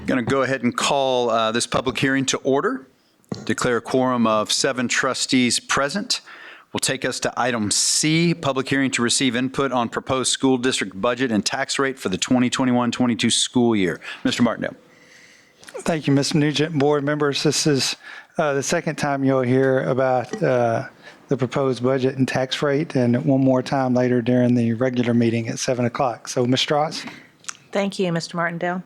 Going to go ahead and call this public hearing to order. Declare a quorum of 7 trustees present. Will take us to item C, public hearing to receive input on proposed school district budget and tax rate for the 2021-22 school year. Mr. Martindale. Thank you, Mr. Nugent. Board members, this is the second time you'll hear about the proposed budget and tax rate, and one more time later during the regular meeting at 7 o'clock. So, Ms. Strauss. Thank you, Mr. Martindale.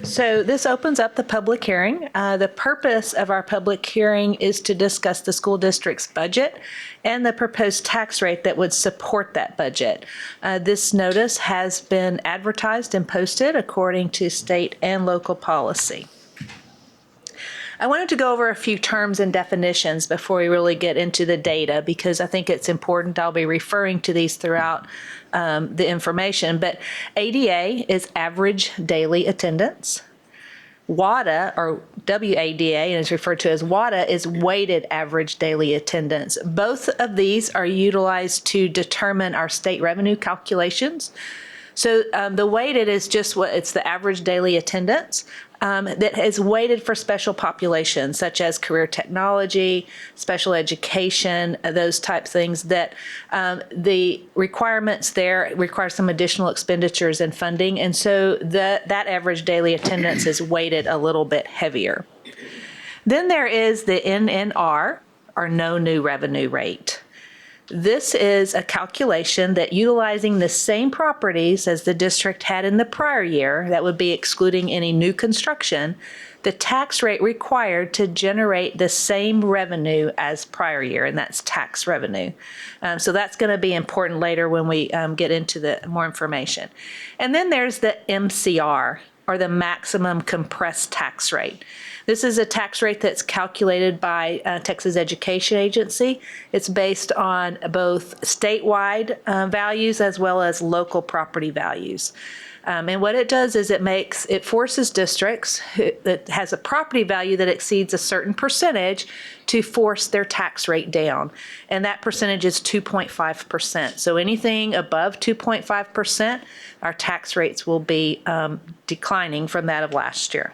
So this opens up the public hearing. The purpose of our public hearing is to discuss the school district's budget and the proposed tax rate that would support that budget. This notice has been advertised and posted according to state and local policy. I wanted to go over a few terms and definitions before we really get into the data, because I think it's important. I'll be referring to these throughout the information, but ADA is average daily attendance. WADA, or WADA, and is referred to as WADA, is weighted average daily attendance. Both of these are utilized to determine our state revenue calculations. So the weighted is just it's the average daily attendance that is weighted for special populations such as career technology, special education, those type things that the requirements there require some additional expenditures and funding. And so that average daily attendance is weighted a little bit heavier. Then there is the NNR, or no new revenue rate. This is a calculation that, utilizing the same properties as the district had in the prior year, that would be excluding any new construction, the tax rate required to generate the same revenue as prior year, and that's tax revenue. So that's going to be important later when we get into the more information. And then there's the MCR, or the maximum compressed tax rate. This is a tax rate that's calculated by Texas Education Agency. It's based on both statewide values as well as local property values. And what it does is it forces districts that has a property value that exceeds a certain percentage to force their tax rate down. And that percentage is 2.5%. So anything above 2.5%, our tax rates will be declining from that of last year.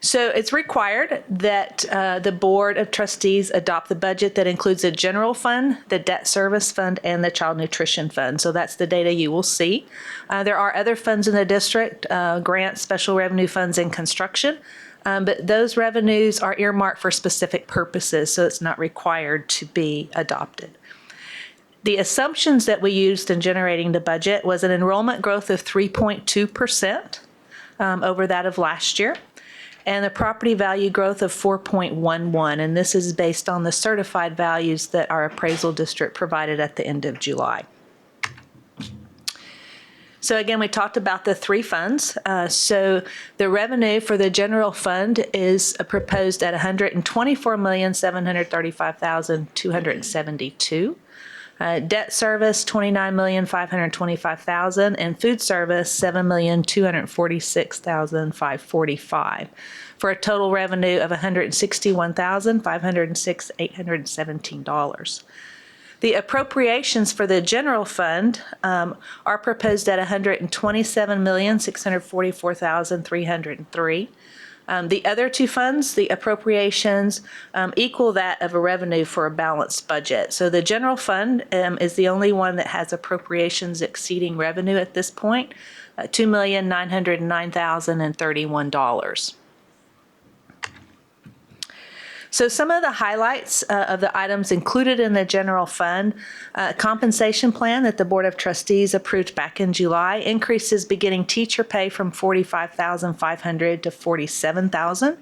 So it's required that the Board of Trustees adopt the budget that includes the general fund, the debt service fund, and the child nutrition fund. So that's the data you will see. There are other funds in the district, grants, special revenue funds, and construction. But those revenues are earmarked for specific purposes, so it's not required to be adopted. The assumptions that we used in generating the budget was an enrollment growth of 3.2% over that of last year, and a property value growth of 4.11, and this is based on the certified values that our appraisal district provided at the end of July. So again, we talked about the three funds. So the revenue for the general fund is proposed at $124,735,272. Debt service, $29,525,000, and food service, $7,246,545, for a total revenue of $161,506,817. The appropriations for the general fund are proposed at $127,644,303. The other two funds, the appropriations equal that of a revenue for a balanced budget. So the general fund is the only one that has appropriations exceeding revenue at this point, $2,909,031. So some of the highlights of the items included in the general fund: compensation plan that the Board of Trustees approved back in July increases beginning teacher pay from $45,500 to $47,000.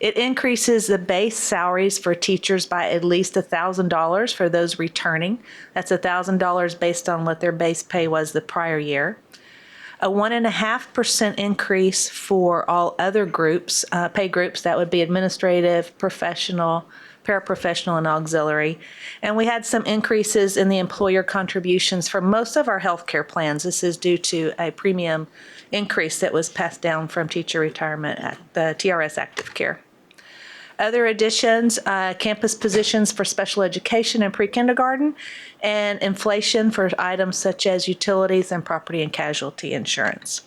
It increases the base salaries for teachers by at least $1,000 for those returning. That's $1,000 based on what their base pay was the prior year. A 1.5% increase for all other groups, pay groups, that would be administrative, professional, paraprofessional, and auxiliary. And we had some increases in the employer contributions for most of our healthcare plans. This is due to a premium increase that was passed down from teacher retirement at the TRS Active Care. Other additions, campus positions for special education and pre-kindergarten, and inflation for items such as utilities and property and casualty insurance.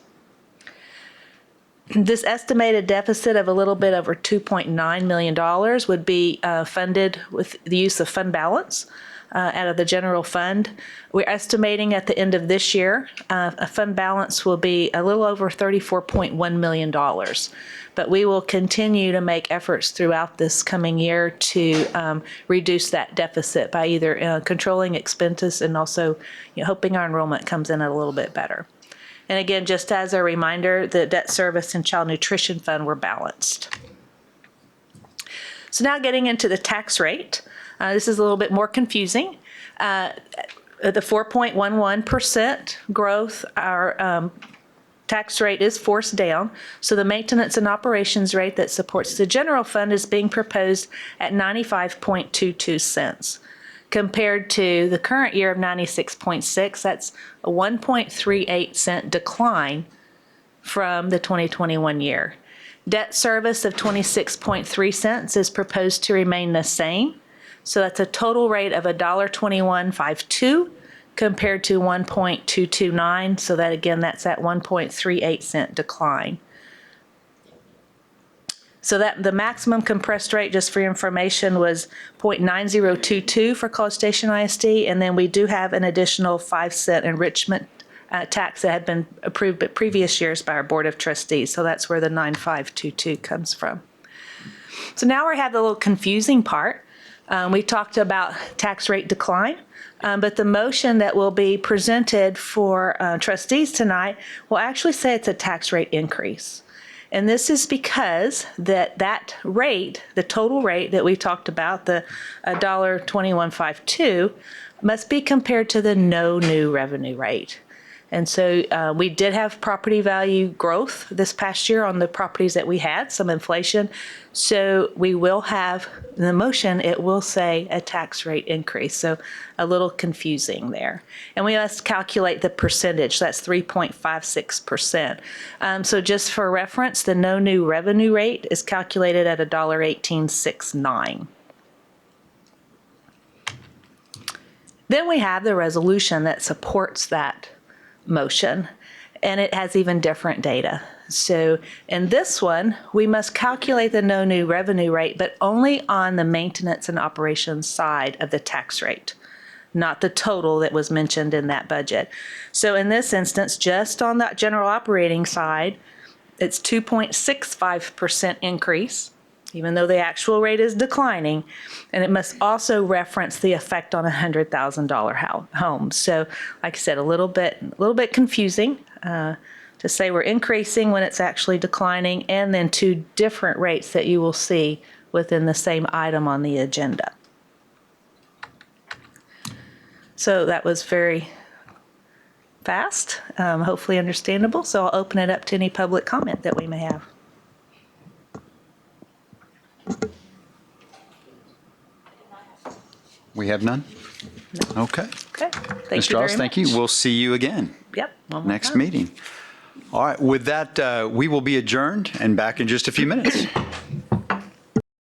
This estimated deficit of a little bit over $2.9 million would be funded with the use of fund balance out of the general fund. We're estimating at the end of this year, a fund balance will be a little over $34.1 million. But we will continue to make efforts throughout this coming year to reduce that deficit by either controlling expenses and also hoping our enrollment comes in a little bit better. And again, just as a reminder, the debt service and child nutrition fund were balanced. So now getting into the tax rate. This is a little bit more confusing. The 4.11% growth, our tax rate is forced down. So the maintenance and operations rate that supports the general fund is being proposed at 95.22 cents. Compared to the current year of 96.6, that's a 1.38 cent decline from the 2021 year. Debt service of 26.3 cents is proposed to remain the same. So that's a total rate of $1.2152 compared to 1.229. So that again, that's that 1.38 cent decline. So that the maximum compressed rate, just for your information, was 0.9022 for College Station ISD, and then we do have an additional 5-cent enrichment tax that had been approved at previous years by our Board of Trustees. So that's where the 9522 comes from. So now we have the little confusing part. We talked about tax rate decline, but the motion that will be presented for trustees tonight will actually say it's a tax rate increase. And this is because that rate, the total rate that we talked about, the $1.2152, must be compared to the no new revenue rate. And so we did have property value growth this past year on the properties that we had, some inflation. So we will have, in the motion, it will say a tax rate increase. So a little confusing there. And we must calculate the percentage. That's 3.56%. So just for reference, the no new revenue rate is calculated at $1.1869. Then we have the resolution that supports that motion, and it has even different data. So in this one, we must calculate the no new revenue rate, but only on the maintenance and operations side of the tax rate, not the total that was mentioned in that budget. So in this instance, just on that general operating side, it's 2.65% increase, even though the actual rate is declining, and it must also reference the effect on a $100,000 home. So, like I said, a little bit confusing to say we're increasing when it's actually declining, and then two different rates that you will see within the same item on the agenda. So that was very fast, hopefully understandable. So I'll open it up to any public comment that we may have. We have none? Okay. Okay. Thank Ms. you very Strauss, thank much. you. We'll see you again Yep. One more next time. meeting. All right. With that, we will be adjourned and back in just a few minutes.